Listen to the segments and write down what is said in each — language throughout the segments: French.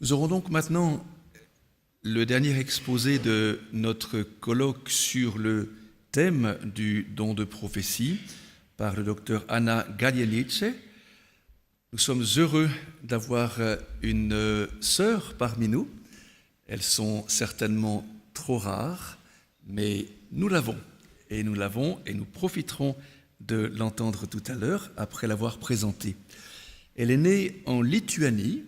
Nous aurons donc maintenant le dernier exposé de notre colloque sur le thème du don de prophétie par le docteur Anna Galjenice. Nous sommes heureux d'avoir une sœur parmi nous. Elles sont certainement trop rares, mais nous l'avons et nous profiterons de l'entendre tout à l'heure après l'avoir présentée. Elle est née en Lituanie,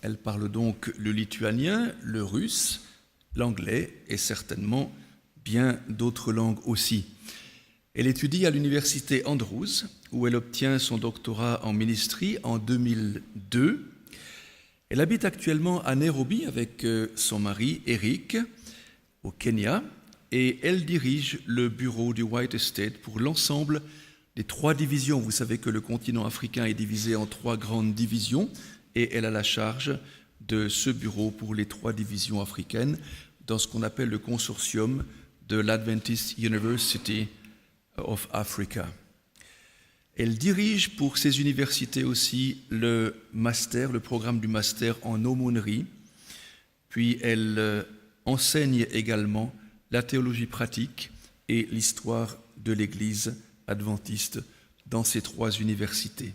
elle parle donc le lituanien, le russe, l'anglais et certainement bien d'autres langues aussi. Elle étudie à l'université Andrews, où elle obtient son doctorat en ministry en 2002. Elle habite actuellement à Nairobi avec son mari Eric, au Kenya, et elle dirige le bureau du White Estate pour l'ensemble des 3 divisions. Vous savez que le continent africain est divisé en 3 grandes divisions, et elle a la charge de ce bureau pour les 3 divisions africaines dans ce qu'on appelle le consortium de l'Adventist University of Africa. Elle dirige pour ces universités aussi le programme du master en aumônerie, puis elle enseigne également la théologie pratique et l'histoire de l'Église adventiste dans ces 3 universités.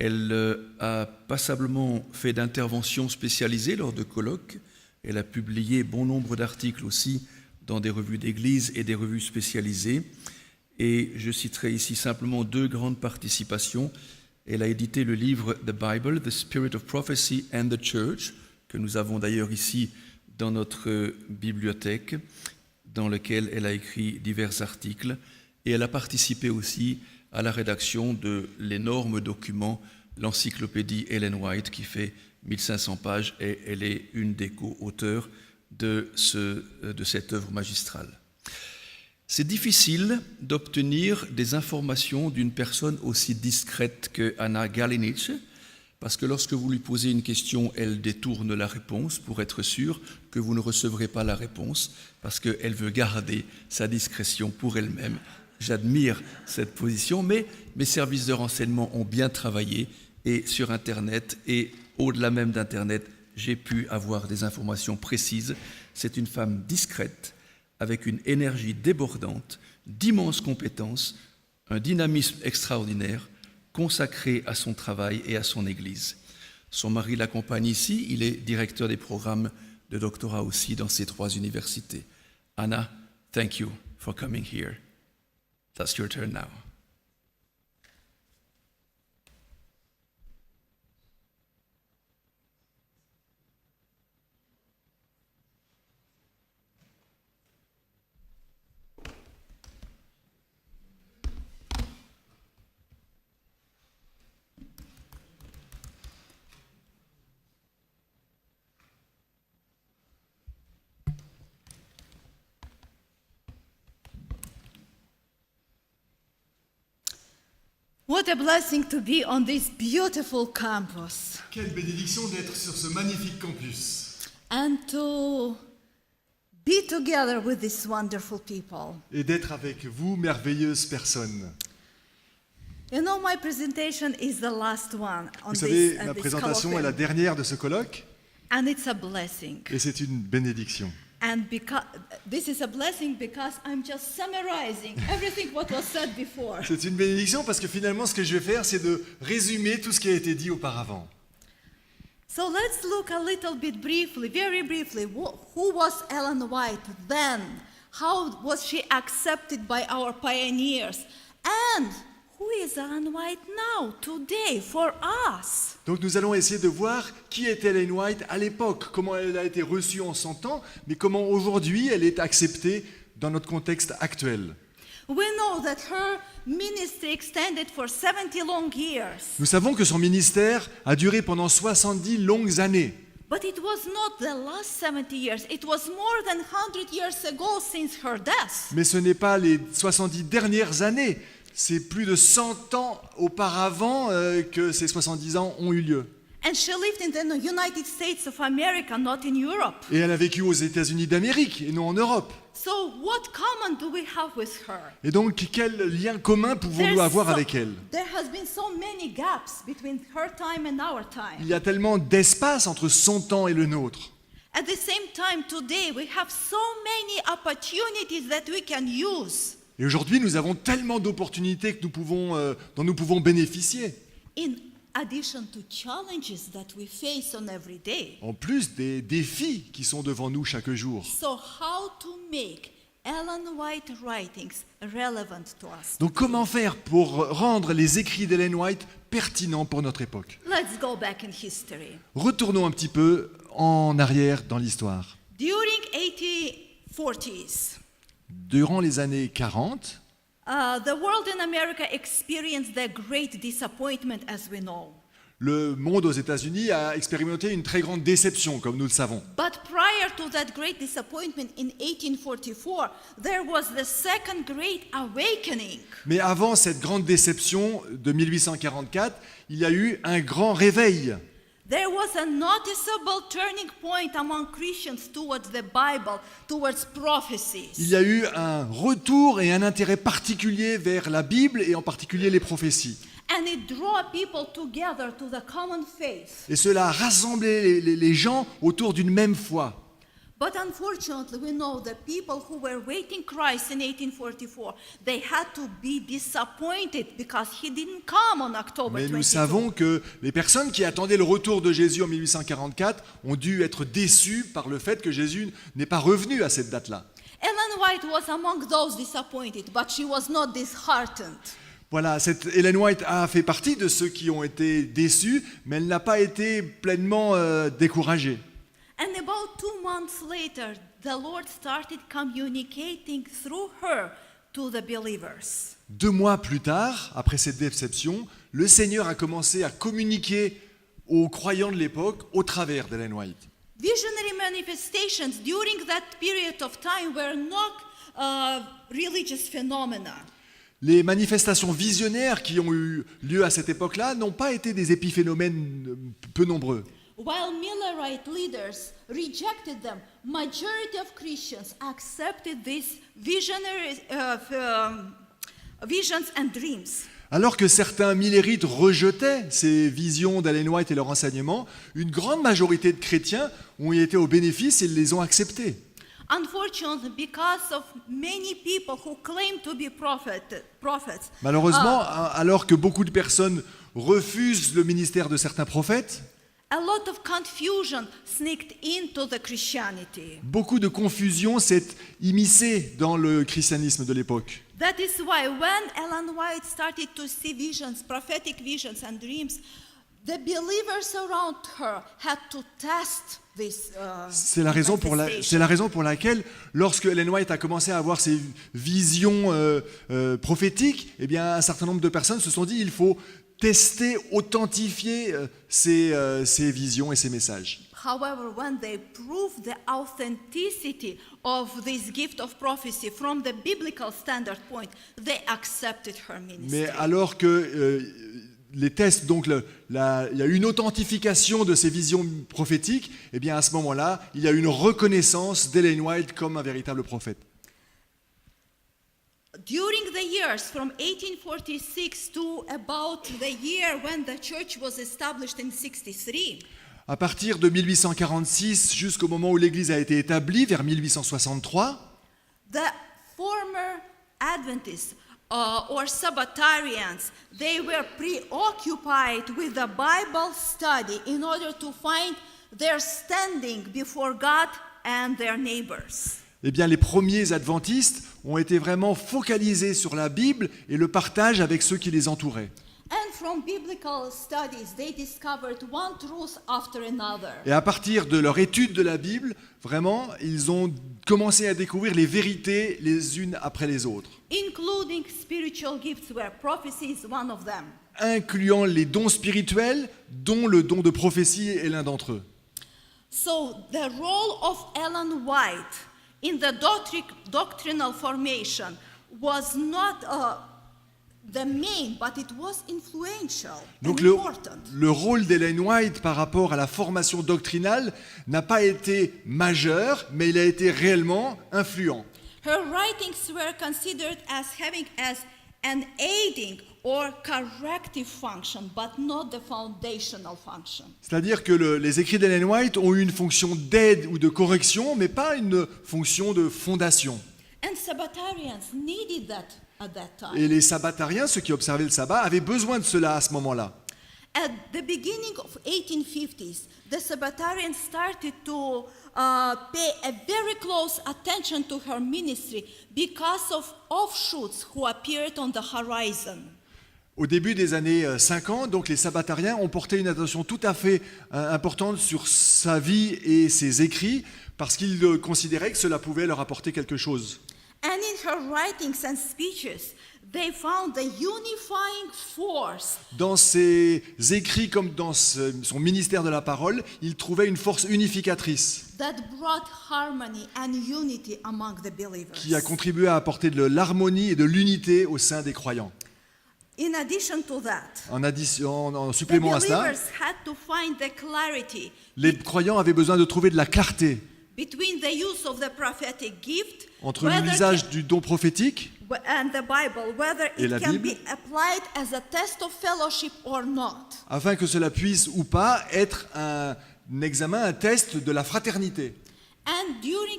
Elle a passablement fait d'interventions spécialisées lors de colloques. Elle a publié bon nombre d'articles aussi dans des revues d'église et des revues spécialisées. Et je citerai ici simplement 2 grandes participations. Elle a édité le livre The Bible, The Spirit of Prophecy and the Church, que nous avons d'ailleurs ici dans notre bibliothèque, dans lequel elle a écrit divers articles. Et elle a participé aussi à la rédaction de l'énorme document, l'encyclopédie Ellen White, qui fait 1500 pages, et elle est une des co-auteurs de cette œuvre magistrale. C'est difficile d'obtenir des informations d'une personne aussi discrète que Anna Galjenice, parce que lorsque vous lui posez une question, elle détourne la réponse pour être sûre que vous ne recevrez pas la réponse, parce qu'elle veut garder sa discrétion pour elle-même. J'admire cette position, mais mes services de renseignement ont bien travaillé et sur Internet et au-delà même d'Internet, j'ai pu avoir des informations précises. C'est une femme discrète, avec une énergie débordante, d'immenses compétences, un dynamisme extraordinaire, consacrée à son travail et à son Église. Son mari l'accompagne ici, il est directeur des programmes de doctorat aussi dans ces 3 universités. Anna, thank you for coming here. That's your turn now. What a blessing to be on this beautiful campus Quelle bénédiction d'être sur ce magnifique campus and to be together with these wonderful people. et d'être avec vous, merveilleuses personnes. You know, my presentation is the last one on Vous savez, this, ma this présentation est la colloquium, dernière de ce colloque and it's a blessing. et c'est une bénédiction. And because this is a blessing because I'm just summarizing everything what was said before. C'est une bénédiction parce que finalement, ce que je vais faire, c'est de résumer tout ce qui a été dit auparavant. So let's look a little bit briefly, very briefly, who was Ellen White then? How was she accepted by our pioneers? And who is Ellen White now, today, for us? Donc nous allons essayer de voir qui est Ellen White à l'époque, comment elle a été reçue en son temps, mais comment aujourd'hui elle est acceptée dans notre contexte actuel. We know that her ministry extended for 70 long years. Nous savons que son ministère a duré pendant 70 longues années. But it was not the last 70 years. It was more than 100 years ago since her death. Mais ce n'est pas les 70 dernières années, c'est plus de 100 ans auparavant que ces 70 ans ont eu lieu. And she lived in the United States of America, not in Europe. Et elle a vécu aux États-Unis d'Amérique et non en Europe. So what common do we have with her? Et donc, quel lien commun pouvons-nous There's avoir so- avec elle? There has been so many gaps between her time and our Il time. y a tellement d'espace entre son temps et le nôtre. At the same time, today we have so many opportunities that we can use. Et aujourd'hui, nous avons tellement d'opportunités que dont nous pouvons bénéficier. In addition to challenges that we face on every day. En plus des défis qui sont devant nous chaque jour. So how to make Ellen White writings relevant to us? Donc comment faire pour rendre les écrits d'Ellen White pertinents pour notre époque? Let's go back in history. Retournons un petit peu en arrière dans l'histoire. During 1840s, Durant les années 40, the world in America experienced the great disappointment, as we know. le monde aux États-Unis a expérimenté une très grande déception, comme nous le savons. But prior to that great disappointment in 1844, there was the second great awakening. Mais avant cette grande déception de 1844, il y a eu un grand réveil. There was a noticeable turning point among Christians towards the Bible, towards Il prophecies. y a eu un retour et un intérêt particulier vers la Bible et en particulier les prophéties. And it drew people together to the common faith. Et cela a rassemblé les gens autour d'une même foi. But unfortunately, we know the people who were waiting Christ in 1844, they had to be disappointed because he didn't come on October Mais 22. nous savons que les personnes qui attendaient le retour de Jésus en 1844 ont dû être déçues par le fait que Jésus n'est pas revenu à cette date-là. Ellen White was among those disappointed, but she was not disheartened. Voilà, cette Ellen White a fait partie de ceux qui ont été déçus, mais elle n'a pas été pleinement découragée. And about 2 months later, the Lord started communicating through her to the believers. 2 mois plus tard, après cette déception, le Seigneur a commencé à communiquer aux croyants de l'époque au travers d'Ellen White. Visionary manifestations during that period of time were not religious phenomena. Les manifestations visionnaires qui ont eu lieu à cette époque-là n'ont pas été des épiphénomènes peu nombreux. While Millerite leaders rejected them, majority of Christians accepted these visionary visions and dreams. Alors que certains millérites rejetaient ces visions d'Ellen White et leurs enseignements, une grande majorité de chrétiens ont été au bénéfice et les ont acceptés. Unfortunately, because of many people who claim to be prophets, Malheureusement, alors que beaucoup de personnes refusent le ministère de certains prophètes, a lot of confusion sneaked into the Christianity. beaucoup de confusion s'est immiscée dans le christianisme de l'époque. That is why when Ellen White started to see visions, prophetic visions and dreams, the believers around her had to test this C'est la raison pour laquelle, lorsque Ellen White a commencé à avoir ces visions prophétiques, eh bien, un certain nombre de personnes se sont dit il faut tester, authentifier ces visions et ces messages. However, when they proved the authenticity of this gift of prophecy from the biblical standard point, they accepted her ministry. Mais alors que les tests, donc il y a une authentification de ces visions prophétiques, eh bien à ce moment-là, il y a une reconnaissance d'Ellen White comme un véritable prophète. During the years from 1846 to about the year when the church was established in 63, À partir de 1846 jusqu'au moment où l'Église a été établie, vers 1863, the former Adventists or Sabbatarians, they were preoccupied with the Bible study in order to find their standing before God and their neighbors. eh bien les premiers adventistes ont été vraiment focalisés sur la Bible et le partage avec ceux qui les entouraient. And from biblical studies, they discovered one truth after another. Et à partir de leur étude de la Bible, vraiment, ils ont commencé à découvrir les vérités les unes après les autres, Including spiritual gifts, where prophecy is one of them. incluant les dons spirituels, dont le don de prophétie est l'un d'entre eux. So the role of Ellen White in the doctrinal formation was not the main, but it was influential Donc and important. le rôle d'Ellen White par rapport à la formation doctrinale n'a pas été majeur, mais il a été réellement influent. Her writings were considered as having as an aiding or corrective function, but not the foundational function. C'est-à-dire que les écrits d'Ellen White ont eu une fonction d'aide ou de correction, mais pas une fonction de fondation. And Sabbatarians needed that at that time. Et les sabbatariens, ceux qui observaient le sabbat, avaient besoin de cela à ce moment-là. At the beginning of 1850s, the Sabbatarians started to pay a very close attention to her ministry because of offshoots who appeared on the horizon. Au début des années 50, donc les sabbatariens ont porté une attention tout à fait importante sur sa vie et ses écrits parce qu'ils considéraient que cela pouvait leur apporter quelque chose. And in her writings and speeches, they found the unifying force Dans ses écrits comme dans son ministère de la parole, ils trouvaient une force unificatrice that brought harmony and unity among the believers. qui a contribué à apporter de l'harmonie et de l'unité au sein des croyants. In addition to that, En the supplément à cela, believers had to find the clarity les croyants avaient besoin de trouver de la clarté between the use of the prophetic gift entre l'usage du don prophétique and the Bible, whether et it la can Bible. be applied as a test of fellowship or not. afin que cela puisse ou pas être un examen, un test de la fraternité. And during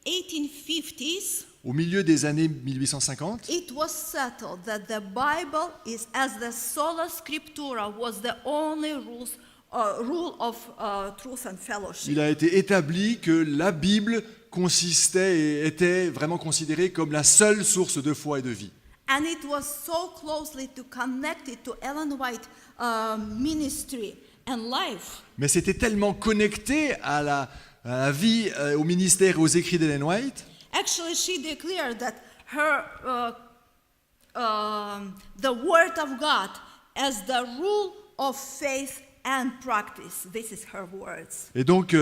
mid-1850s, Au milieu des années 1850, it was settled that the Bible is, as the sola scriptura, was the only rule of truth and fellowship. il a été établi que la Bible consistait et était vraiment considérée comme la seule source de foi et de vie. And it was so closely connected to Ellen White ministry and life Mais c'était tellement connecté à la vie, au ministère et aux écrits d'Ellen White, Actually, she declared that her the Word of God as the rule of faith and practice. This is her words. et donc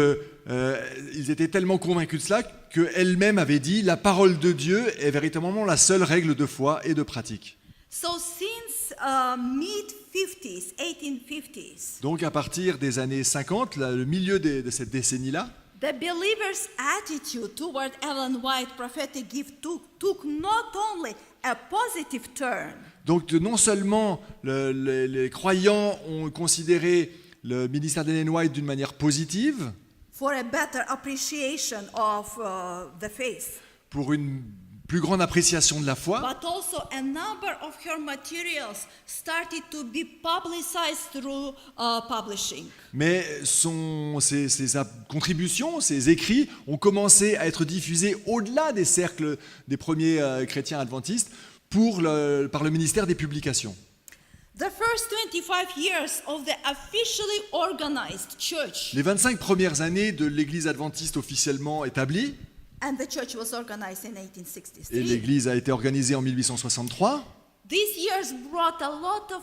ils étaient tellement convaincus de cela qu'elle-même avait dit « La parole de Dieu est véritablement la seule règle de foi et de pratique ». So since mid-50s, 1850s, Donc à partir des années 50, le milieu de cette décennie-là, the believer's attitude toward Ellen White prophetic gift took not only a positive turn, donc non seulement les croyants ont considéré le ministère d'Ellen White d'une manière positive, for a better appreciation of the faith, pour une plus grande appréciation de la foi, but also a number of her materials started to be publicized through publishing. mais ses contributions, ses écrits ont commencé à être diffusés au-delà des cercles des premiers chrétiens adventistes par le ministère des publications. The first 25 years of the officially organized church, Les 25 premières années de l'Église adventiste officiellement établie, and the church was organized in et 1863. l'Église a été organisée en 1863, These years brought a lot of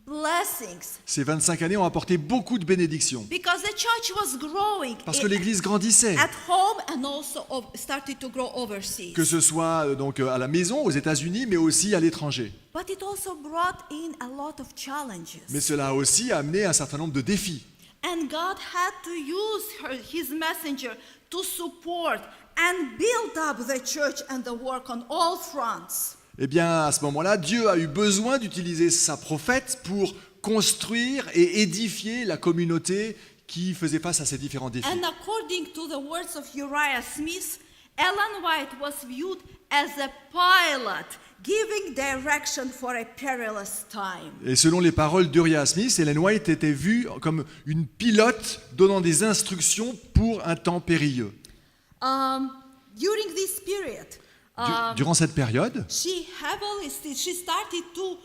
blessings ces 25 années ont apporté beaucoup de bénédictions, because the church was growing parce que l'Église grandissait, at home and also started to grow overseas. que ce soit donc à la maison, aux États-Unis, mais aussi à l'étranger. But it also brought in a lot of challenges. Mais cela a aussi amené un certain nombre de défis. And God had to use his messenger to support and build up the church and the work on all fronts. Eh bien, à ce moment-là, Dieu a eu besoin d'utiliser sa prophète pour construire et édifier la communauté qui faisait face à ces différents défis. And according to the words of Uriah Smith, Ellen White was viewed as a pilot giving direction for a perilous time. Et selon les paroles d'Uriah Smith, Ellen White était vue comme une pilote donnant des instructions pour un temps périlleux. During this period, Durant cette période, she started to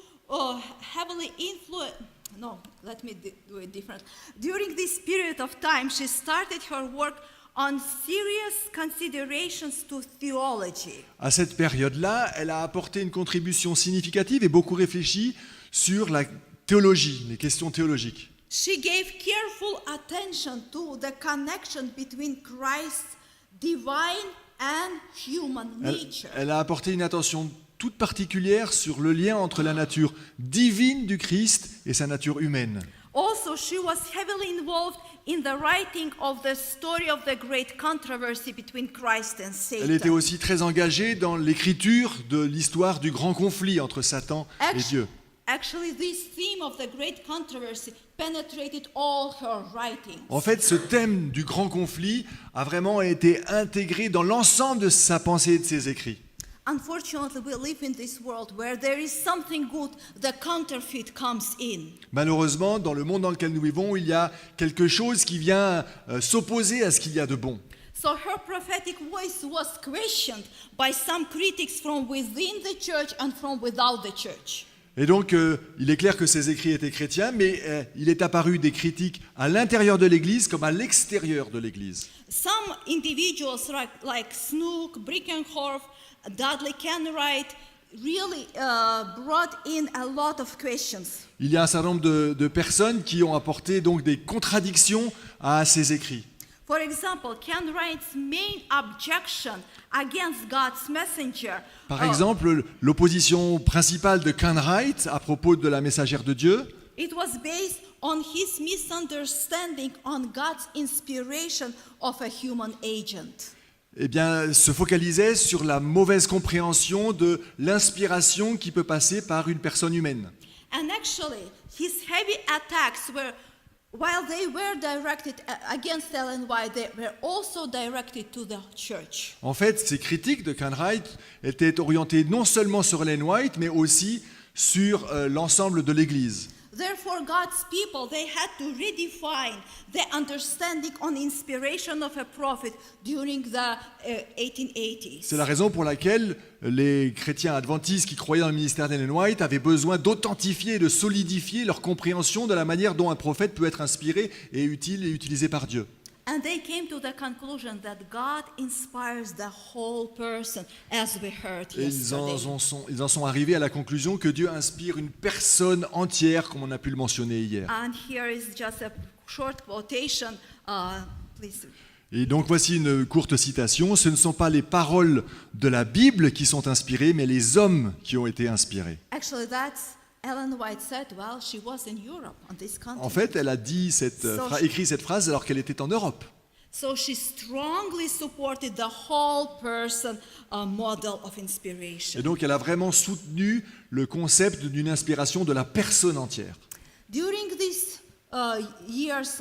heavily influence. No, let me do it different. During this period of time, she started her work on serious considerations to theology. à cette période-là, elle a apporté une contribution significative et beaucoup réfléchi sur la théologie, les questions théologiques. She gave careful attention to the connection between Christ's divine and human nature. Elle a apporté une attention toute particulière sur le lien entre la nature divine du Christ et sa nature humaine. Also, also she was heavily involved in the writing of the story of the great controversy between Christ and Elle était Satan. aussi très engagée dans l'écriture de l'histoire du grand conflit entre Satan et Dieu. Actually, this theme of the great controversy penetrated all her writings. En fait, ce thème du grand conflit a vraiment été intégré dans l'ensemble de sa pensée et de ses écrits. Unfortunately, we live in this world where there is something good, the counterfeit comes in. Malheureusement, dans le monde dans lequel nous vivons, il y a quelque chose qui vient s'opposer à ce qu'il y a de bon. So her prophetic voice was questioned by some critics from within the church and from without the church. Et donc, il est clair que ces écrits étaient chrétiens, mais il est apparu des critiques à l'intérieur de l'Église comme à l'extérieur de l'Église. Some individuals like Snook, Brickenhorf, Dudley Kenwright really brought in a lot of questions. Il y a un certain nombre de personnes qui ont apporté donc des contradictions à ces écrits. For example, Kenwright's main objection against God's messenger Par exemple, l'opposition principale de Kenwright à propos de la messagère de Dieu, it was based on his misunderstanding on God's inspiration of a human agent. eh bien, se focalisait sur la mauvaise compréhension de l'inspiration qui peut passer par une personne humaine. And actually, his heavy attacks were, while they were directed against Ellen White, they were also directed to the church. En fait, ces critiques de Kenwright étaient orientées non seulement sur Ellen White, mais aussi sur l'ensemble de l'Église. Therefore, God's people, they had to redefine the understanding on inspiration of a prophet during the 1880s. C'est la raison pour laquelle les chrétiens adventistes qui croyaient dans le ministère d'Ellen White avaient besoin d'authentifier et de solidifier leur compréhension de la manière dont un prophète peut être inspiré et utile et utilisé par Dieu. And they came to the conclusion that God inspires the whole person, as we heard Et ils yesterday. en sont arrivés à la conclusion que Dieu inspire une personne entière, comme on a pu le mentionner hier. And here is just a short quotation. Please. Et donc voici une courte citation. Ce ne sont pas les paroles de la Bible qui sont inspirées, mais les hommes qui ont été inspirés. Actually, that's Ellen White said while she was in Europe on this continent. En fait, elle a dit écrit cette phrase alors qu'elle était en Europe. So she strongly supported the whole person model of inspiration. Et donc elle a vraiment soutenu le concept d'une inspiration de la personne entière. During these years,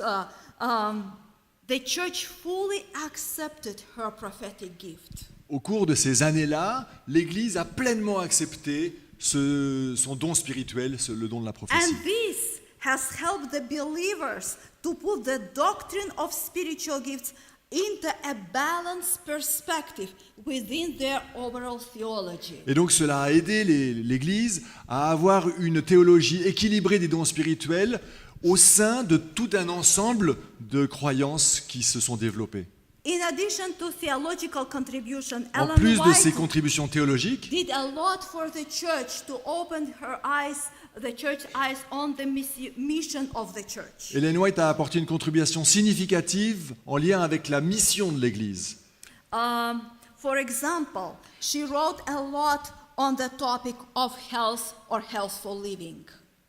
the church fully accepted her prophetic gift. Au cours de ces années-là, l'Église a pleinement accepté son don spirituel, le don de la prophétie. And this has helped the believers to put the doctrine of spiritual gifts into a balanced perspective within their overall theology. Et donc cela a aidé l'Église à avoir une théologie équilibrée des dons spirituels au sein de tout un ensemble de croyances qui se sont développées. In addition to theological contribution, En Ellen plus de ces White contributions théologiques, did a lot for the church to open the church eyes on the mission of the church. Ellen White a apporté une contribution significative en lien avec la mission de l'Église. For example, she wrote a lot on the topic of health or healthful living.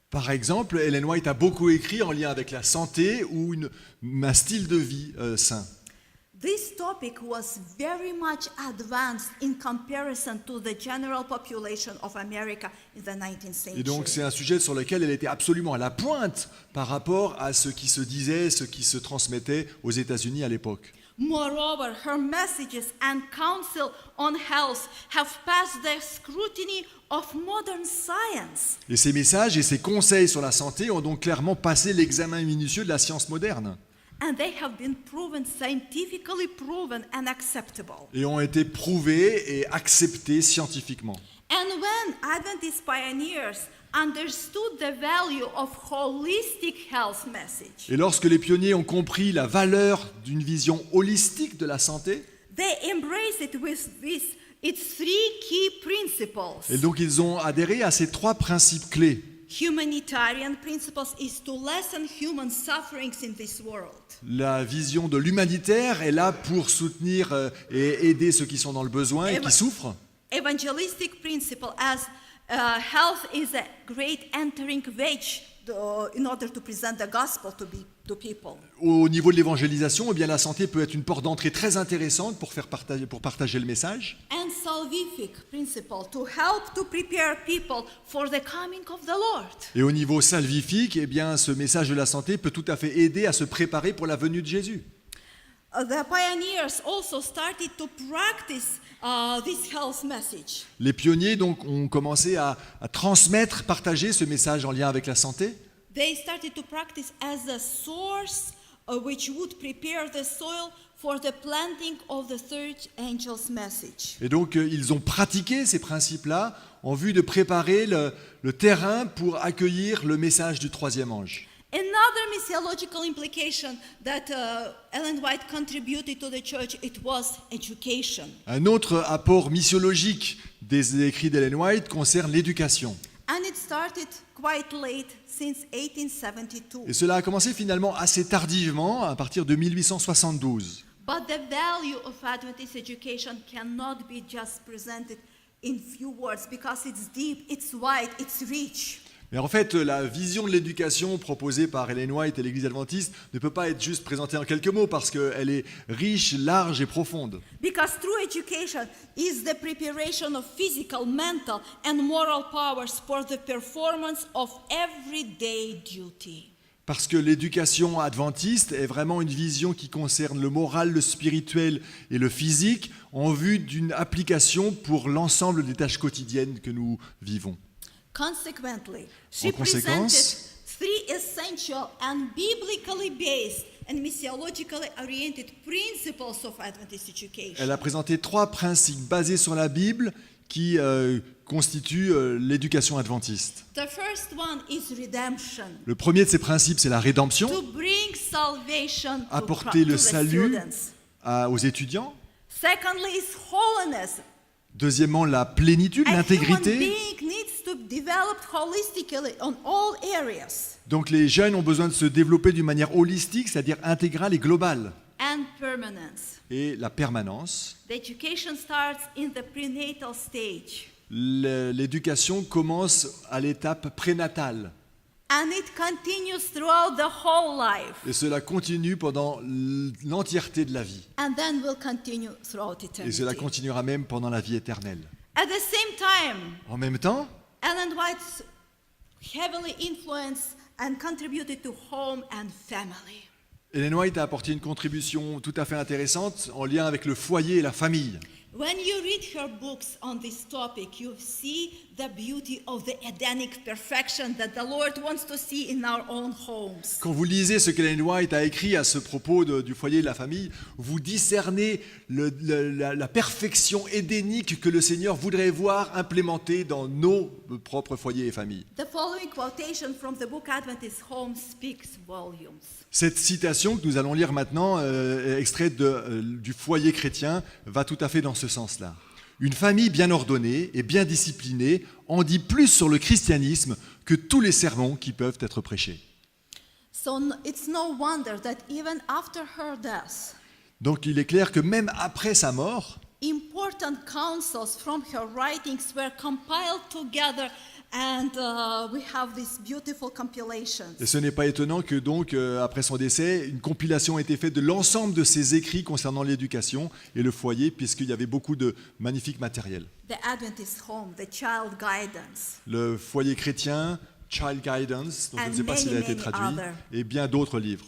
Par exemple, Ellen White a beaucoup écrit en lien avec la santé ou un style de vie sain. This topic was very much advanced in comparison to the general population of America in the 19th century. Et donc c'est un sujet sur lequel elle était absolument à la pointe par rapport à ce qui se disait, ce qui se transmettait aux États-Unis à l'époque. Moreover, her messages and counsel on health have passed the scrutiny of modern science. Et ces messages et ces conseils sur la santé ont donc clairement passé l'examen minutieux de la science moderne. And they have been proven, scientifically proven and acceptable. Et ont été prouvés et acceptés scientifiquement. And when Adventist pioneers understood the value of holistic health message, Et lorsque les pionniers ont compris la valeur d'une vision holistique de la santé, they embraced it with its three key principles. et donc ils ont adhéré à ces trois principes clés. Humanitarian principles is to lessen human sufferings in this world. La vision de l'humanitaire est là pour soutenir et aider ceux qui sont dans le besoin et qui souffrent. Evangelistic principle as health is a great entering wedge in order to present the gospel to people. Au niveau de l'évangélisation, eh bien, la santé peut être une porte d'entrée très intéressante pour partager le message. And salvific principle to help to prepare people for the coming of the Lord. Et au niveau salvifique, eh bien, ce message de la santé peut tout à fait aider à se préparer pour la venue de Jésus. The pioneers also started to practice this health message. Les pionniers donc ont commencé à transmettre, partager ce message en lien avec la santé. They started to practice as a source which would prepare the soil for the planting of the third angel's message. Et donc ils ont pratiqué ces principes-là en vue de préparer le terrain pour accueillir le message du troisième ange. Another missiological implication that Ellen White contributed to the church, it was education. Un autre apport missiologique des écrits d'Ellen White concerne l'éducation. And it started quite late, since 1872. Et cela a commencé finalement assez tardivement, à partir de 1872. But the value of Adventist education cannot be just presented in few words because it's deep, it's wide, it's rich. Mais en fait, la vision de l'éducation proposée par Ellen White et l'Église adventiste ne peut pas être juste présentée en quelques mots parce qu'elle est riche, large et profonde. Because true education is the preparation of physical, mental, and moral powers for the performance of everyday duty. Parce que l'éducation adventiste est vraiment une vision qui concerne le moral, le spirituel et le physique en vue d'une application pour l'ensemble des tâches quotidiennes que nous vivons. Consequently, En she conséquence, presented three essential and biblically based and missiologically oriented principles of Adventist education. elle a présenté 3 principes basés sur la Bible qui constituent l'éducation adventiste. The first one is redemption. Le premier de ces principes, c'est la rédemption, To bring salvation to apporter le the salut students. aux étudiants. Secondly is holiness. Deuxièmement, la plénitude, A human l'intégrité. being needs to develop holistically on all areas. Donc les jeunes ont besoin de se développer d'une manière holistique, c'est-à-dire intégrale et globale. And permanence. Et la permanence. The education starts in the prenatal stage. L'éducation commence à l'étape prénatale. And it continues throughout the whole life. Et cela continue pendant l'entièreté de la vie. And then will continue throughout Et cela eternity. continuera même pendant la vie éternelle. At the same time, En même temps, Ellen White heavily influenced and contributed to home and family. Ellen White a apporté une contribution tout à fait intéressante en lien avec le foyer et la famille. When you read her books on this topic, you see the beauty of the Edenic perfection that the Lord wants to see in our own homes. Quand vous lisez ce qu'Ellen White a écrit à ce propos du foyer et de la famille, vous discernez la perfection édénique que le Seigneur voudrait voir implémentée dans nos propres foyers et familles. The following quotation from the book Adventist Home speaks volumes. Cette citation que nous allons lire maintenant, extraite du foyer chrétien, va tout à fait dans ce sens-là. Une famille bien ordonnée et bien disciplinée en dit plus sur le christianisme que tous les sermons qui peuvent être prêchés. So it's no wonder that even after her death, Donc il est clair que même après sa mort, important counsels from her writings were compiled together, and we have these beautiful compilations. et ce n'est pas étonnant que donc après son décès, une compilation a été faite de l'ensemble de ses écrits concernant l'éducation et le foyer, puisqu'il y avait beaucoup de magnifiques matériels. The Adventist Home, the Child Guidance. Le foyer chrétien, Child Guidance, dont je And ne sais pas s'il a été many traduit, other. et bien d'autres livres.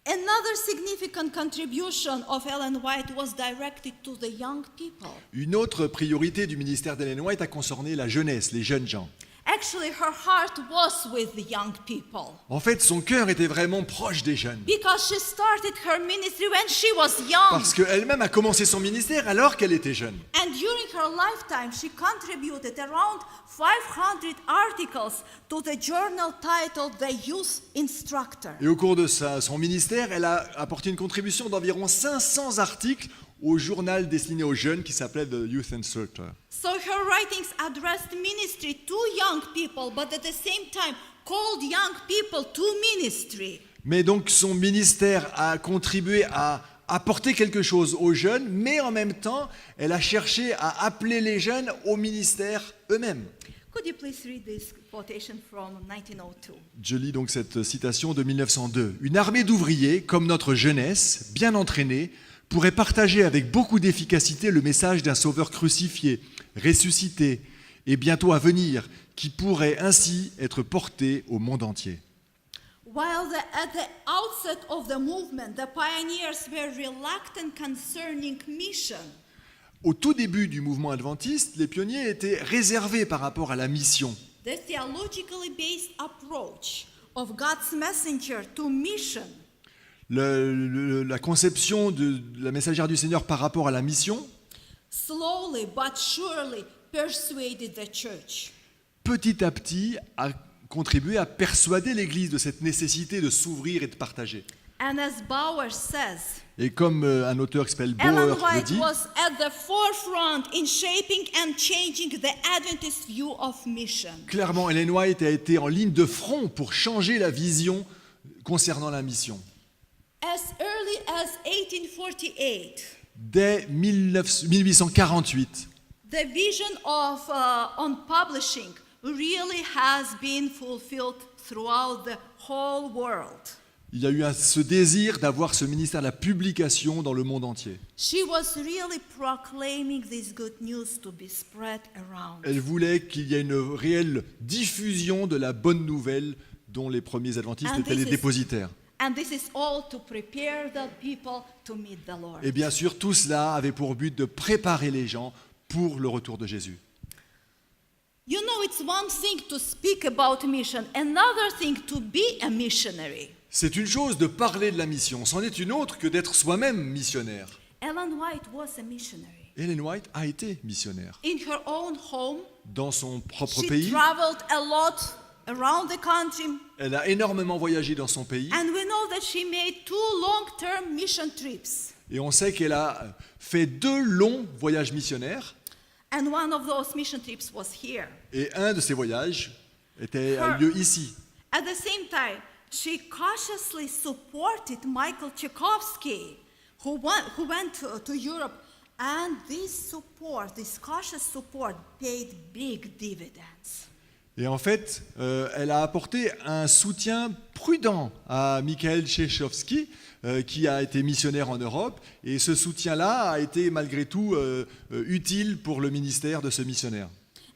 Another significant contribution of Ellen White was directed to the young people. Une autre priorité du ministère d'Ellen White a concerné la jeunesse, les jeunes gens. Actually, her heart was with the young people En fait, son cœur était vraiment proche des jeunes, because she started her ministry when she was young. parce qu'elle-même a commencé son ministère alors qu'elle était jeune. And during her lifetime, she contributed around 500 articles to the journal titled The Youth Instructor. Et au cours de son ministère, elle a apporté une contribution d'environ 500 articles au journal destiné aux jeunes qui s'appelait The Youth Instructor. So her writings addressed ministry to young people, but at the same time called young people to ministry. Mais donc son ministère a contribué à apporter quelque chose aux jeunes, mais en même temps, elle a cherché à appeler les jeunes au ministère eux-mêmes. Could you please read this quotation from 1902? Je lis donc cette citation de 1902. « Une armée d'ouvriers, comme notre jeunesse, bien entraînée, pourrait partager avec beaucoup d'efficacité le message d'un sauveur crucifié, ressuscité et bientôt à venir, qui pourrait ainsi être porté au monde entier. » At the outset of the movement, the pioneers were reluctant concerning mission. Au tout début du mouvement adventiste, les pionniers étaient réservés par rapport à la mission. The theologically based approach of God's messenger to mission La conception de la messagère du Seigneur par rapport à la mission, slowly but surely persuaded the church. petit à petit, a contribué à persuader l'Église de cette nécessité de s'ouvrir et de partager. And as Bauer says, Et comme un auteur qui s'appelle Ellen Bauer le White dit, was at the forefront in shaping and changing the Adventist view of mission. clairement, Ellen White a été en ligne de front pour changer la vision concernant la mission. As early as 1848, Dès 1848, the vision of on publishing really has been fulfilled throughout the whole world. il y a eu ce désir d'avoir ce ministère de la publication dans le monde entier. She was really proclaiming this good news to be spread around. Elle voulait qu'il y ait une réelle diffusion de la bonne nouvelle dont les premiers adventistes And étaient les this is- dépositaires. And this is all to prepare the people to meet the Lord. Et bien sûr, tout cela avait pour but de préparer les gens pour le retour de Jésus. You know, it's one thing to speak about mission, another thing to be a missionary. C'est une chose de parler de la mission, c'en est une autre que d'être soi-même missionnaire. Ellen White was a missionary. Ellen White a été missionnaire. In her own home, Dans son propre she pays, traveled a lot around the country, elle a énormément voyagé dans son pays. and we know that she made 2 long-term mission trips. Et on sait qu'elle a fait 2 longs voyages missionnaires. And one of those mission trips was here. Et un de ces voyages a lieu ici. At the same time, she cautiously supported Michael Tchaikovsky, who went to Europe. And this cautious support, paid big dividends. Et en fait, elle a apporté un soutien prudent à Mikhail Tchaikovsky, qui a été missionnaire en Europe. Et ce soutien-là a été malgré tout utile pour le ministère de ce missionnaire.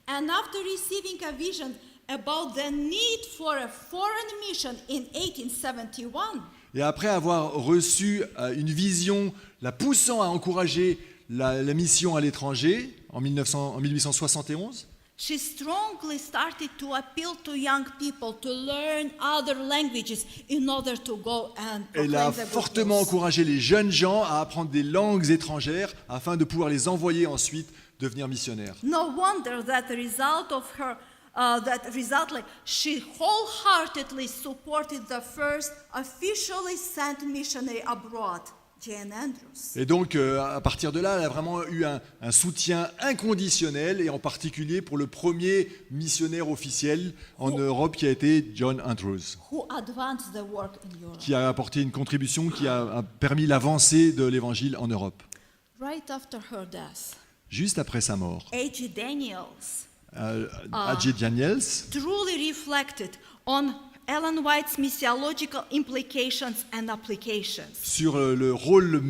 And after receiving a vision about the need for a foreign mission in 1871, Et après avoir reçu une vision la poussant à encourager la mission à l'étranger en 1871, she strongly started to appeal to young people to learn other languages in order to go and elle proclaim a the good fortement news. encouragé les jeunes gens à apprendre des langues étrangères afin de pouvoir les envoyer ensuite devenir missionnaires. No wonder that the result of her she wholeheartedly supported the first officially sent missionary abroad, Jane Andrews. Et donc, à partir de là, elle a vraiment eu un soutien inconditionnel, et en particulier pour le premier missionnaire officiel en Europe qui a été John Andrews, Who advanced the work in Europe. qui a apporté une contribution qui a permis l'avancée de l'évangile en Europe. Right after her death, Juste après sa mort, A.J. Daniels A.J. Daniels truly reflected on Ellen White's missiological implications and applications. sur le rôle,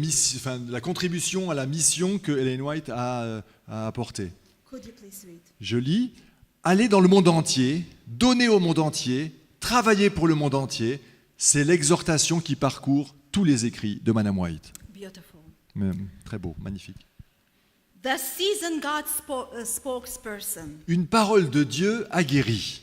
la contribution à la mission que Ellen White a apportée. Could you please read? Je lis « Aller dans le monde entier, donner au monde entier, travailler pour le monde entier, c'est l'exhortation qui parcourt tous les écrits de Madame White. Beautiful. » Très beau, magnifique. The seasoned God spokesperson. Une parole de Dieu aguerrie.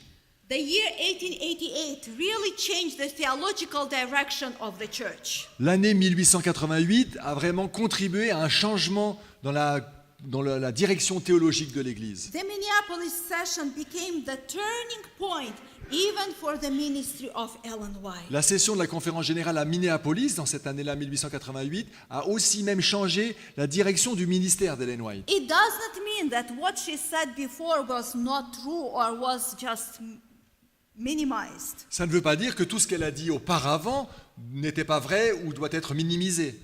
The year 1888 really changed the theological direction of the church. L'année 1888 a vraiment contribué à un changement dans la direction théologique de l'Église. The Minneapolis session became the turning point even for the ministry of Ellen White. La session de la conférence générale à Minneapolis, dans cette année-là 1888, a aussi même changé la direction du ministère d'Ellen White. It does not mean that what she said before was not true or was just minimized. Ça ne veut pas dire que tout ce qu'elle a dit auparavant n'était pas vrai ou doit être minimisé.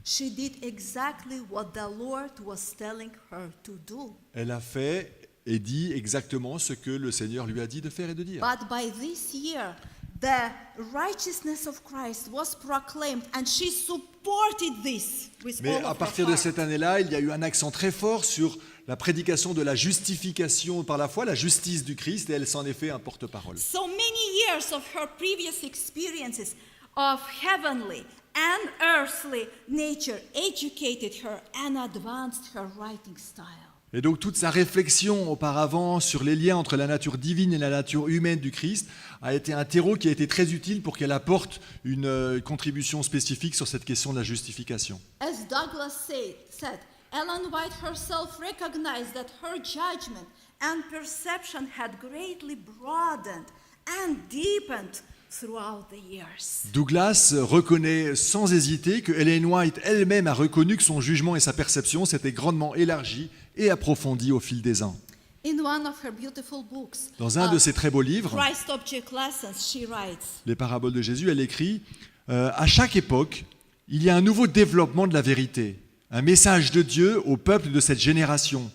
She did exactly what the Lord was telling her to do. Elle a fait et dit exactement ce que le Seigneur lui a dit de faire et de dire. But by this year, the righteousness of Christ was proclaimed, and she supported this with Mais all à of partir her de heart. cette année-là, il y a eu un accent très fort sur la prédication de la justification par la foi, la justice du Christ, et elle s'en est fait un porte-parole. So many years of her previous experiences of heavenly and earthly nature educated her and advanced her writing style. Et donc toute sa réflexion auparavant sur les liens entre la nature divine et la nature humaine du Christ a été un terreau qui a été très utile pour qu'elle apporte une contribution spécifique sur cette question de la justification. As Douglas said, Ellen White herself recognized that her judgment and perception had greatly broadened and deepened throughout the years. Douglas reconnaît sans hésiter que Ellen White elle-même a reconnu que son jugement et sa perception s'étaient grandement élargis et approfondis au fil des ans. In one of her beautiful books, Dans un de ses très beaux livres, Christ Object Lessons, she writes, Les paraboles de Jésus, elle écrit à chaque époque, il y a un nouveau développement de la vérité, un message de Dieu au peuple de cette génération.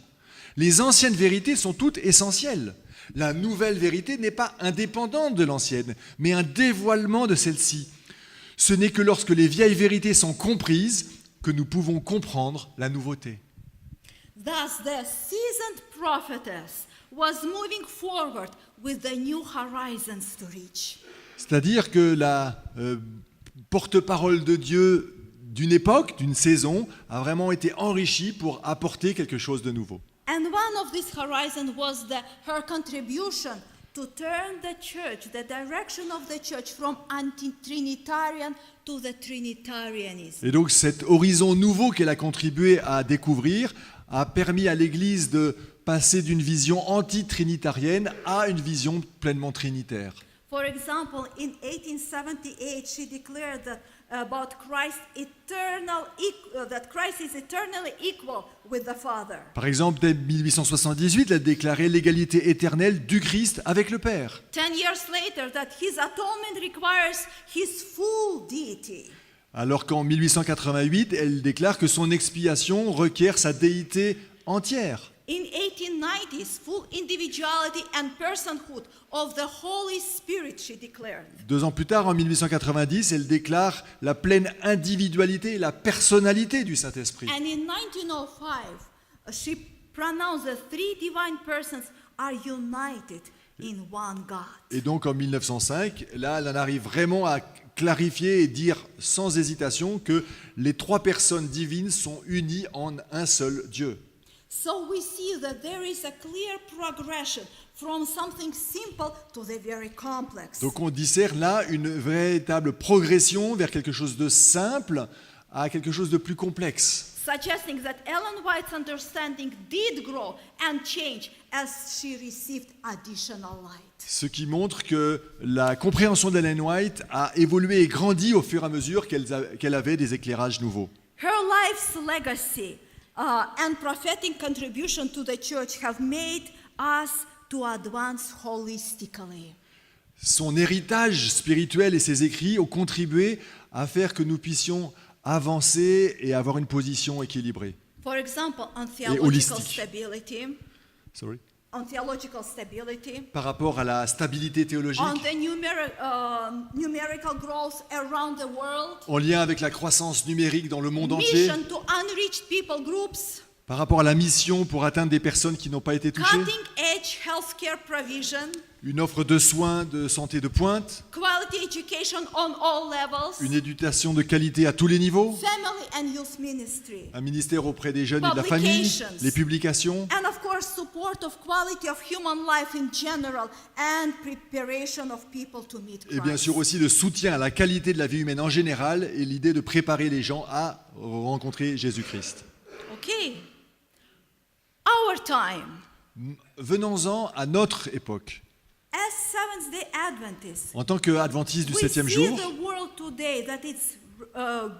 Les anciennes vérités sont toutes essentielles. La nouvelle vérité n'est pas indépendante de l'ancienne, mais un dévoilement de celle-ci. Ce n'est que lorsque les vieilles vérités sont comprises que nous pouvons comprendre la nouveauté. Thus, the seasoned prophetess was moving forward with the new horizons to reach. C'est-à-dire que la porte-parole de Dieu d'une époque, d'une saison, a vraiment été enrichie pour apporter quelque chose de nouveau. And one of these horizons was her contribution to turn the church, the direction of the church from anti-Trinitarian to the Trinitarianism. Et donc cet horizon nouveau qu'elle a contribué à découvrir a permis à l'Église de passer d'une vision anti-trinitarienne à une vision pleinement trinitaire. For example, in 1878, she declared that about Christ that Christ is eternally equal with the Father. Par exemple, dès 1878, elle a déclaré l'égalité éternelle du Christ avec le Père. 10 years later, that his atonement requires his full deity. Alors qu'en 1888, elle déclare que son expiation requiert sa déité entière. In 1890s, full individuality and personhood of the Holy Spirit, she declared. 2 ans plus tard, en 1890, elle déclare la pleine individualité et la personnalité du Saint-Esprit. And in 1905, she pronounced the three divine persons are united in one God. Et donc en 1905, là, elle en arrive vraiment à clarifier et dire sans hésitation que les trois personnes divines sont unies en un seul Dieu. So we see that there is a clear progression from something simple to the very complex. Donc on discerne là une véritable progression vers quelque chose de simple à quelque chose de plus complexe. Suggesting that Ellen White's understanding did grow and change as she received additional light. Ce qui montre que la compréhension d'Ellen White a évolué et grandi au fur et à mesure qu'elle avait des éclairages nouveaux. Her life's legacy and prophetic contribution to the church have made us to advance holistically. Son héritage spirituel et ses écrits ont contribué à faire que nous puissions avancer et avoir une position équilibrée. For example, holistique. Sorry. On theological stability, Par rapport à la stabilité théologique, on the numerical growth around the world, en lien avec la croissance numérique dans le monde entier, mission to unreached people groups, par rapport à la mission pour atteindre des personnes qui n'ont pas été touchées, cutting-edge healthcare provision, une offre de soins de santé de pointe, quality education on all levels, une éducation de qualité à tous les niveaux, family and youth ministry, un ministère auprès des jeunes et de la famille, Publications. les publications, and of course support of quality of human life in general and preparation of people to meet et bien Christ. sûr aussi le soutien à la qualité de la vie humaine en général et l'idée de préparer les gens à rencontrer Jésus-Christ. Okay. Our time. Venons-en à notre époque. As Seventh-day Adventists, En tant qu'adventistes du we 7e see jour, the world today that it's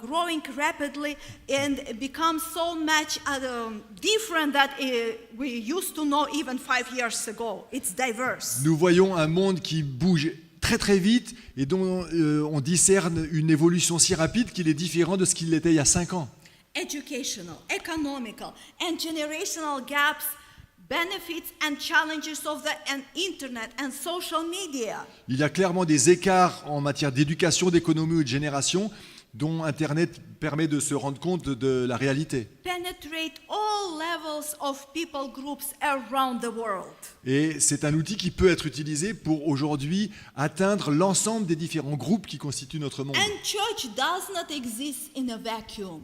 growing rapidly and becomes so much different that we used to know even 5 years ago. It's diverse. nous voyons un monde qui bouge très très vite et dont on discerne une évolution si rapide qu'il est différent de ce qu'il était il y a 5 ans. Educational, economical, and generational gaps benefits and challenges of the internet and social media. Il y a clairement des écarts en matière d'éducation, d'économie ou de génération dont Internet permet de se rendre compte de la réalité. Penetrate all levels of people groups around the world. Et c'est un outil qui peut être utilisé pour aujourd'hui atteindre l'ensemble des différents groupes qui constituent notre monde. And church does not exist in a vacuum.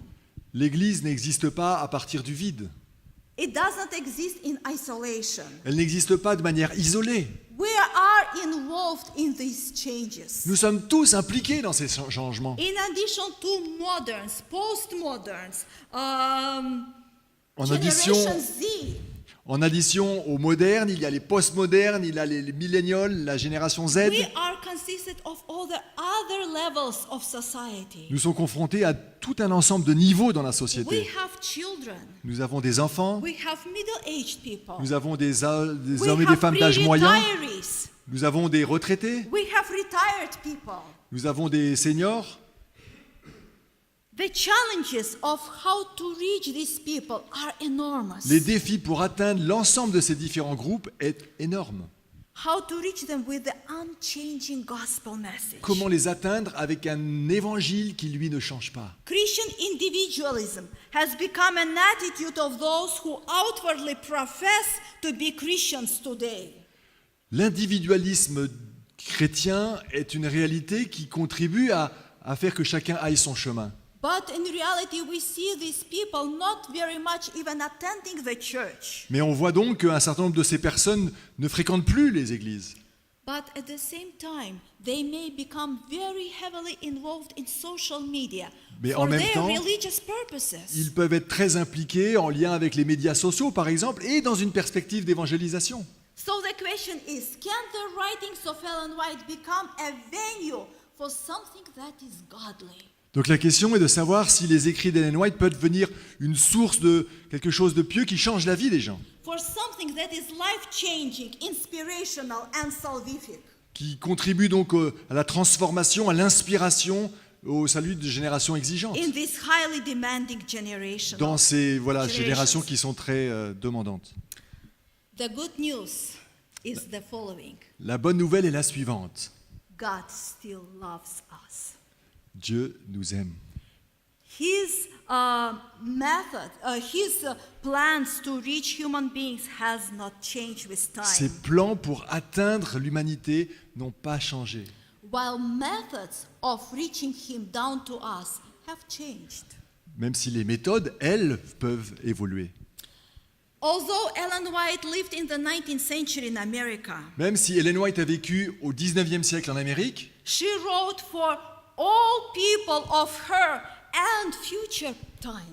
L'Église n'existe pas à partir du vide. It does not exist in isolation. Elle n'existe pas de manière isolée. We are involved in these changes. Nous sommes tous impliqués dans ces changements. In addition to moderns, postmoderns, En addition, Generation Z, en addition aux modernes, il y a les postmodernes, il y a les millénials, la génération Z. we are consisted of all the other levels of society. Nous sommes confrontés à tout un ensemble de niveaux dans la We société. have children. Nous avons des enfants, We have middle-aged people. nous avons des We hommes et des have femmes d'âge moyen, pre-retirees. nous avons des retraités, We have retired people. nous avons des seniors. The challenges of how to reach these people are enormous. Les défis pour atteindre l'ensemble de ces différents groupes est énorme. How to reach them with the unchanging gospel message. Comment les atteindre avec un évangile qui, lui, ne change pas? Christian individualism has become an attitude of those who outwardly profess to be Christians today. L'individualisme chrétien est une réalité qui contribue à faire que chacun aille son chemin. But in reality, we see these people not very much even attending the church. Mais on voit donc qu'un certain nombre de ces personnes ne fréquentent plus les églises. But at the same time, they may become very heavily involved in social media Mais for en même their temps, religious purposes. Ils peuvent être très impliqués en lien avec les médias sociaux, par exemple, et dans une perspective d'évangélisation. So the question is, can the writings of Ellen White become a venue for something that is godly? Donc la question est de savoir si les écrits d'Ellen White peuvent devenir une source de quelque chose de pieux qui change la vie des gens, For something that is life-changing, inspirational and salvific. qui contribue donc à la transformation, à l'inspiration, au salut de générations exigeantes, In this highly demanding generation. dans ces Generations. générations qui sont très demandantes. The good news is the following. La bonne nouvelle est la suivante. God still loves us. Dieu nous aime. His method, his plans to reach human beings has not changed with Ses time. plans pour atteindre l'humanité n'ont pas changé. While methods of reaching him down to us have changed. Même si les méthodes, elles, peuvent évoluer. Although Ellen White lived in the 19th century in America, Même si Ellen White a vécu au 19e siècle en Amérique, she wrote for all people of her and future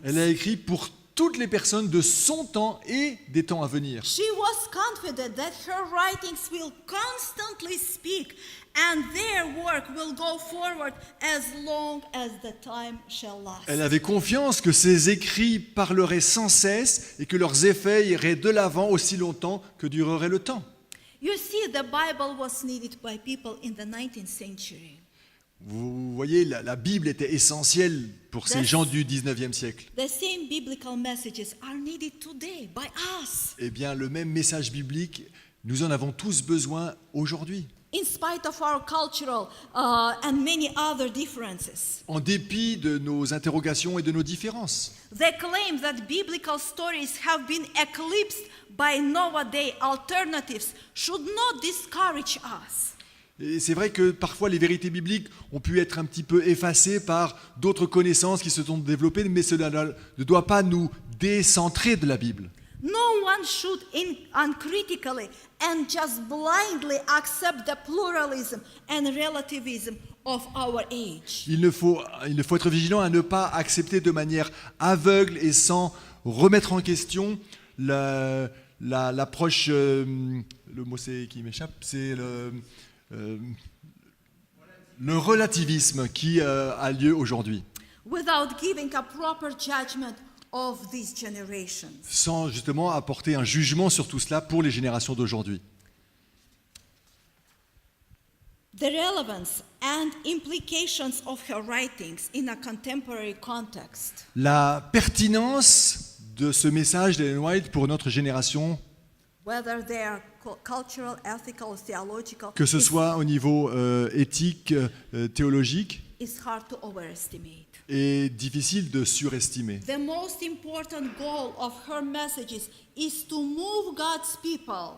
elle times. a écrit pour toutes les personnes de son temps et des temps à venir. She was confident that her writings will constantly speak and their work will go forward as long as the time shall last. Elle avait confiance que ses écrits parleraient sans cesse et que leurs effets iraient de l'avant aussi longtemps que durerait le temps. You see, the Bible was needed by people in the 19th century. Vous voyez, la Bible était essentielle pour ces gens du 19e siècle. The same biblical messages are needed today by us. Eh bien, le même message biblique, nous en avons tous besoin aujourd'hui. In spite of our cultural and many other differences, En dépit de nos interrogations et de nos différences. the claim that biblical stories have been eclipsed by nowadays alternatives should not discourage us. Et c'est vrai que parfois les vérités bibliques ont pu être un petit peu effacées par d'autres connaissances qui se sont développées, mais cela ne doit pas nous décentrer de la Bible. No one should uncritically and just blindly accept the pluralism and relativism of our age. Il faut être vigilant à ne pas accepter de manière aveugle et sans remettre en question l'approche, le mot qui m'échappe, c'est le relativisme qui a lieu aujourd'hui, Without giving a proper judgment of these generations. sans justement apporter un jugement sur tout cela pour les générations d'aujourd'hui. The relevance and implications of her writings in a contemporary context. La pertinence de ce message d'Ellen White pour notre génération whether they are cultural, ethical, or theological, Que ce soit au niveau éthique, théologique, is hard to overestimate. est difficile de surestimer. The most important goal of her messages is to move God's people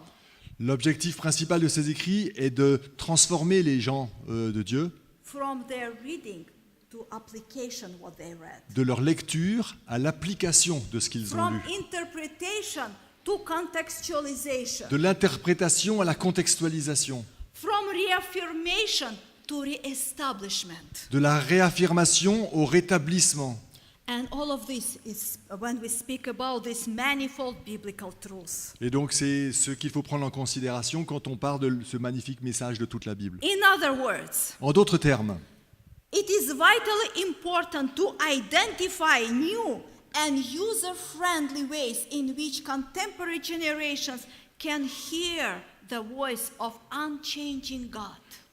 L'objectif principal de ces écrits est de transformer les gens de Dieu, from their reading to application what they read, de leur lecture à l'application de ce qu'ils ont from lu, interpretation to contextualization, de l'interprétation à la contextualisation, from reaffirmation to reestablishment. de la réaffirmation au rétablissement. And all of this is when we speak about these manifold biblical truths. Et donc c'est ce qu'il faut prendre en considération quand on parle de ce magnifique message de toute la Bible. In other words, En d'autres termes, it is vitally important to identify new and user-friendly ways in which contemporary generations can hear the voice of unchanging God.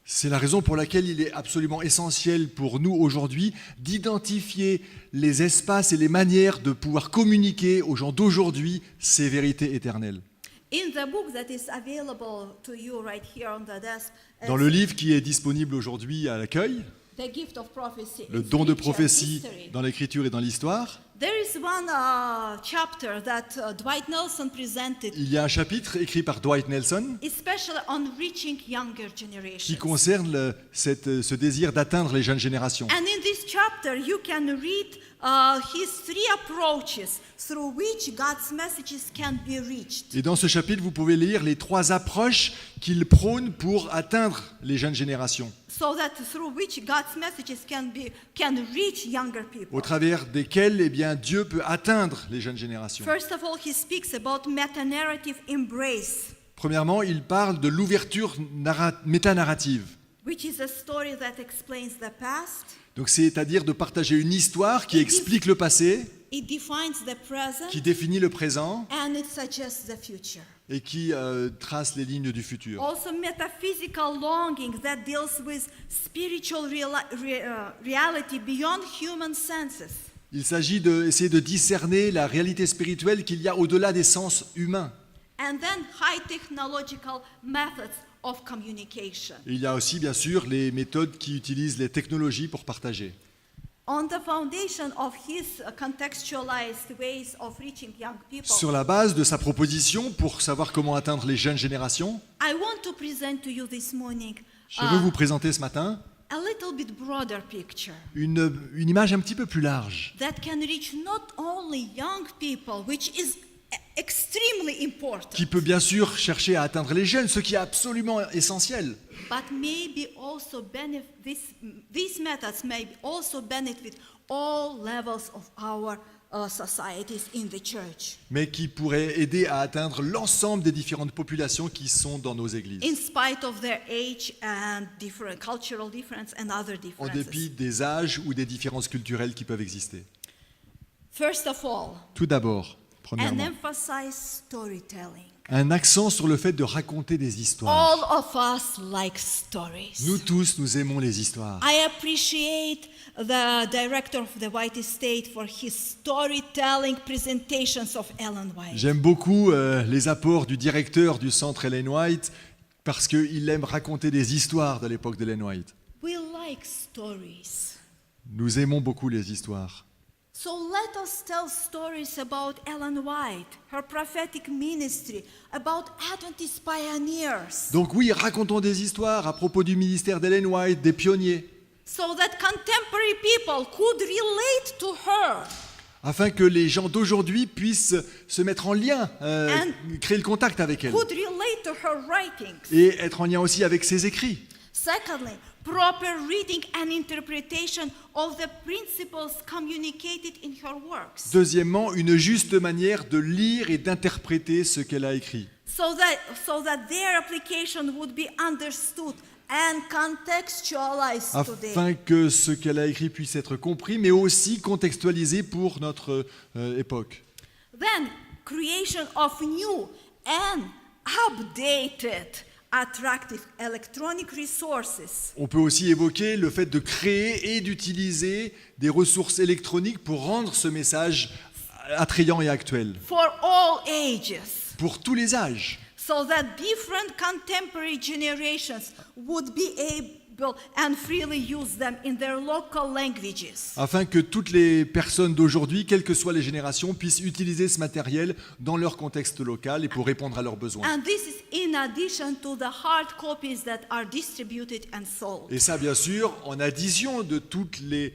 c'est la raison pour laquelle il est absolument essentiel pour nous aujourd'hui d'identifier les espaces et les manières de pouvoir communiquer aux gens d'aujourd'hui ces vérités éternelles. In the book that is available to you right here on the desk, Dans le livre qui est disponible aujourd'hui à l'accueil, The Gift of Prophecy, le it's don de rich in prophétie history. dans l'écriture et dans l'histoire, There is one chapter that Dwight Nelson presented, il y a un chapitre écrit par Dwight Nelson especially on reaching younger qui generations. concerne ce désir d'atteindre les jeunes générations. And in this chapter, you can read his three approaches through which God's messages can be reached. Et dans ce chapitre, vous pouvez lire les 3 approches qu'il prône pour atteindre les jeunes générations, So that through which God's messages can reach younger people. au travers desquelles eh bien, Dieu peut atteindre les jeunes générations. First of all, he speaks about meta-narrative embrace, Premièrement, il parle de l'ouverture métanarrative. which is a story that explains the past, Donc c'est-à-dire de partager une histoire qui explique le passé, it defines the present, qui définit le présent and it suggests the future. et qui trace les lignes du futur. Also, metaphysical longing that deals with spiritual reality beyond human senses. Il s'agit d'essayer de discerner la réalité spirituelle qu'il y a au-delà des sens humains. And then high technological methods of communication. Et il y a aussi, bien sûr, les méthodes qui utilisent les technologies pour partager. On the foundation of his contextualized ways of reaching young people, Sur la base de sa proposition pour savoir comment atteindre les jeunes générations, I want to present to you this morning je veux vous présenter ce matin a little bit broader picture une image un petit peu plus large that can reach not only young people, which is extremely important, qui peut bien sûr chercher à atteindre les jeunes, ce qui est absolument essentiel, but maybe also these methods may also benefit all levels of our societies in the church, mais qui pourrait aider à atteindre l'ensemble des différentes populations qui sont dans nos églises, in spite of their age and different cultural difference and other en differences. dépit des âges ou des différences culturelles qui peuvent exister. First of all, Tout d'abord, and premièrement, emphasize storytelling. un accent sur le fait de raconter des histoires. All of us like stories. Nous tous, nous aimons les histoires. I appreciate the director of the White Estate for his storytelling presentations of Ellen White. J'aime beaucoup les apports du directeur du centre Ellen White parce qu'il aime raconter des histoires de l'époque d'Ellen White. We like stories. Nous aimons beaucoup les histoires. So let us tell stories about Ellen White, her prophetic ministry, about Adventist pioneers, Donc oui, racontons des histoires à propos du ministère d'Ellen White, des pionniers, so that contemporary people could relate to her. afin que les gens d'aujourd'hui puissent se mettre en lien, créer le contact avec elle, Could relate to her writings. et être en lien aussi avec ses écrits. Secondly, proper reading and interpretation of the principles communicated in her works, Deuxièmement, une juste manière de lire et d'interpréter ce qu'elle a écrit, so that their application would be understood and contextualized today. afin que ce qu'elle a écrit puisse être compris, mais aussi contextualisé pour notre époque. Then, creation of new and updated attractive electronic resources On peut aussi évoquer le fait de créer et d'utiliser des ressources électroniques pour rendre ce message attrayant et actuel, for all ages, pour tous les âges, so that different contemporary generations would be able and freely use them in their local languages. Afin que toutes les personnes d'aujourd'hui, quelles que soient les générations, puissent utiliser ce matériel dans leur contexte local et pour répondre à leurs besoins. And this is in addition to the hard copies that are distributed and sold. Et ça, bien sûr, en addition de toutes les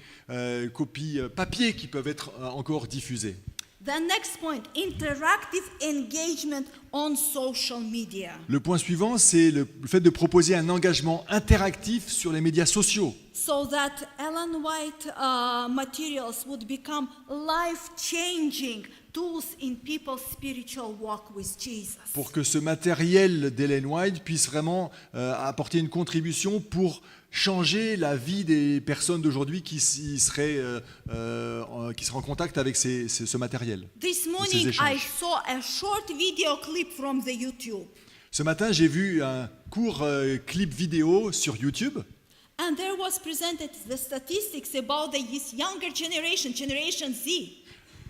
copies papier qui peuvent être encore diffusées. The next point, interactive engagement on social media. Le point suivant, c'est le fait de proposer un engagement interactif sur les médias sociaux. So that Ellen White materials would become life-changing tools in people's spiritual walk with Jesus. Pour que ce matériel d'Ellen White puisse vraiment apporter une contribution pour changer la vie des personnes d'aujourd'hui qui seraient en contact avec ce matériel. This ces morning I échanges. saw a short video clip from the YouTube. Ce matin, j'ai vu un court clip vidéo sur YouTube. And there was presented the statistics about this younger generation, Generation Z.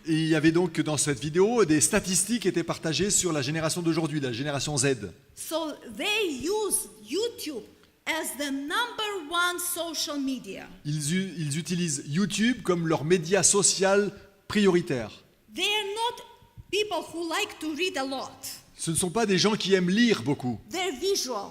Et il y avait donc dans cette vidéo des statistiques qui étaient partagées sur la génération d'aujourd'hui, la génération Z. So they use YouTube as the number one social media. Ils utilisent YouTube comme leur média social prioritaire. They are not people who like to read a lot. Ce ne sont pas des gens qui aiment lire beaucoup. They're visual.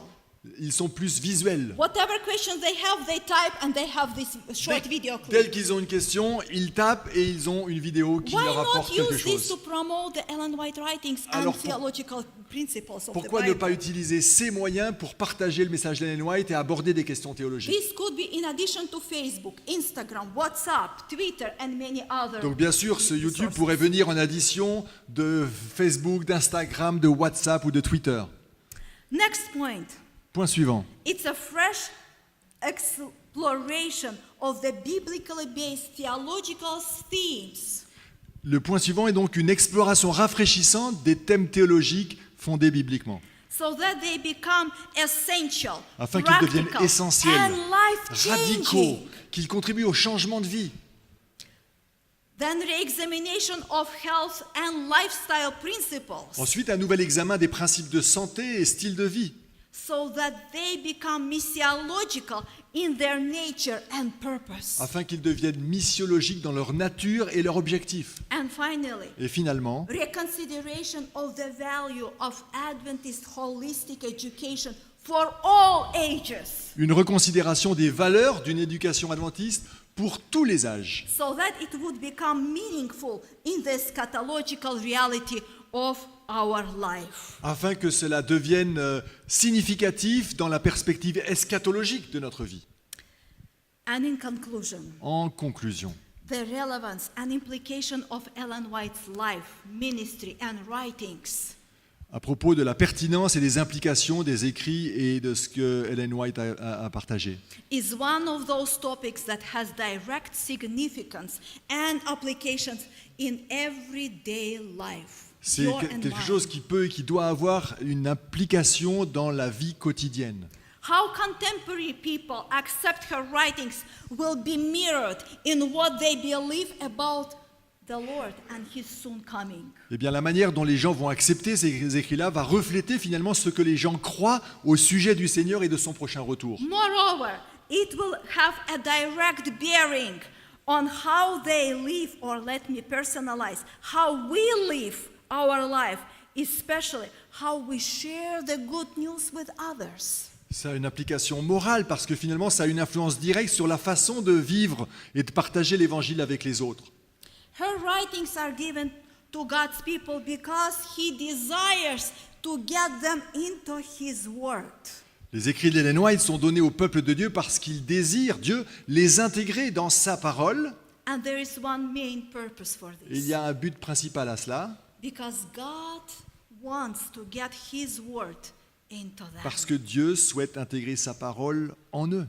Ils sont plus visuels. Whatever questions they type and they have this short video Dès clip. qu'ils ont une question, ils tapent et ils ont une vidéo qui Why leur not apporte quelque use this chose. to promote the Ellen White writings and Alors, theological principles of the Pourquoi ne Bible? pas utiliser ces moyens pour partager le message d'Ellen White et aborder des questions théologiques? This could be in addition to Facebook, Instagram, WhatsApp, Twitter, and many other. Donc bien sûr, ce YouTube resources. pourrait venir en addition de Facebook, d'Instagram, de WhatsApp ou de Twitter. Next point. Point suivant. It's a fresh exploration of the biblically based theological themes. Le point suivant est donc une exploration rafraîchissante des thèmes théologiques fondés bibliquement, So that they become essential, afin qu'ils deviennent practical, essentiels, and radicaux, life-changing. qu'ils contribuent au changement de vie. Then re-examination of health and lifestyle principles, Ensuite, un nouvel examen des principes de santé et style de vie, so that they become missiological in their nature and purpose. afin qu'ils deviennent missiologiques dans leur nature et leur objectif. And finally, Et finalement, reconsideration of the value of Adventist holistic education for all ages, une reconsidération des valeurs d'une éducation adventiste pour tous les âges, so that it would become meaningful in the eschatological reality of our life. afin que cela devienne significatif dans la perspective eschatologique de notre vie. And in conclusion, En conclusion, the relevance and implication of Ellen White's life, ministry, and writings à propos de la pertinence et des implications des écrits et de ce que Ellen White a partagé. is one of those topics that has direct significance and applications in everyday life. C'est Your and quelque mine. chose qui peut et qui doit avoir une implication dans la vie quotidienne. How contemporary people accept her writings will be mirrored in what they believe about the Lord and His soon coming. Eh bien, la manière dont les gens vont accepter ces écrits-là va refléter finalement ce que les gens croient au sujet du Seigneur et de son prochain retour. Moreover, it will have a direct bearing on how they live, or let me personalize, how we live our life, especially how we share the good news with others. Ça a une application morale parce que finalement, ça a une influence directe sur la façon de vivre et de partager l'Évangile avec les autres. Her writings are given to God's people because He desires to get them into His Word. Les écrits d'Ellen White sont donnés au peuple de Dieu parce qu'il désire, Dieu, les intégrer dans sa parole. And there is one main purpose for Et il this. y a un but principal à cela, Because God wants to get His Word into them. parce que Dieu souhaite intégrer sa parole en eux.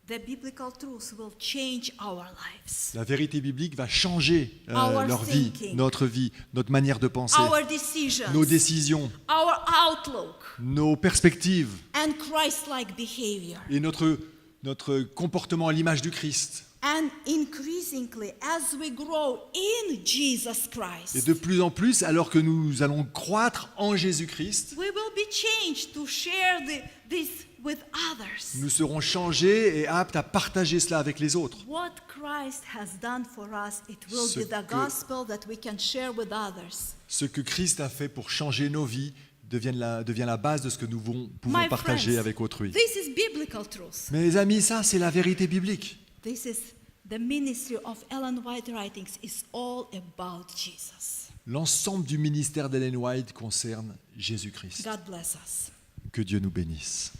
The biblical truth will change our lives, La vérité biblique va changer Our leur thinking. vie, notre manière de penser, our decisions, nos décisions, our outlook, nos perspectives and Christ-like behavior. et notre comportement à l'image du Christ. And increasingly, as we grow in Jesus Et Christ, de plus en plus, alors que nous allons croître en Jésus-Christ, we will be changed to share this with others. nous serons changés et aptes à partager cela avec les autres. What Christ has done for us, it will Ce be the que- gospel that we can share with others. Ce que Christ a fait pour changer nos vies devient la base de ce que nous pouvons My partager friends, avec autrui. this is biblical truth. Mes amis, ça c'est la vérité biblique. This is the ministry of Ellen White writings is all about Jesus. L'ensemble du ministère d'Ellen White concerne Jésus-Christ. God bless us. Que Dieu nous bénisse.